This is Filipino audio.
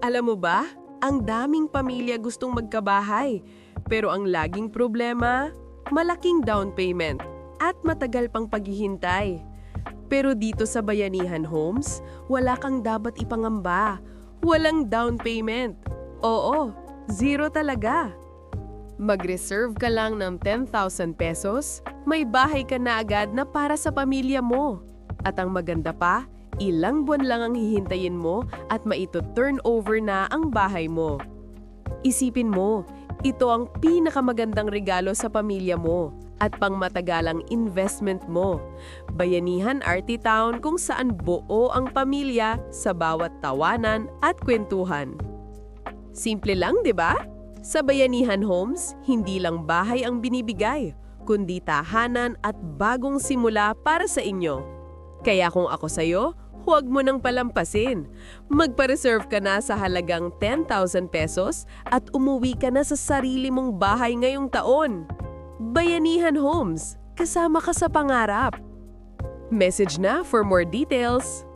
Alam mo ba, ang daming pamilya gustong magkabahay. Pero ang laging problema, malaking down payment at matagal pang paghihintay. Pero dito sa Bayanihan Homes, wala kang dapat ipangamba. Walang down payment. Oo, zero talaga. Mag-reserve ka lang ng 10,000 pesos, may bahay ka na agad na para sa pamilya mo. At ang maganda pa, ilang buwan lang ang hihintayin mo at maito-turn over na ang bahay mo. Isipin mo, ito ang pinakamagandang regalo sa pamilya mo at pangmatagalang investment mo. Bayanihan RT Town kung saan buo ang pamilya sa bawat tawanan at kwentuhan. Simple lang, di ba? Sa Bayanihan Homes, hindi lang bahay ang binibigay, kundi tahanan at bagong simula para sa inyo. Kaya kung ako sa'yo, huwag mo nang palampasin. Magpa-reserve ka na sa halagang 10,000 pesos at umuwi ka na sa sarili mong bahay ngayong taon. Bayanihan Homes, kasama ka sa pangarap. Message na for more details.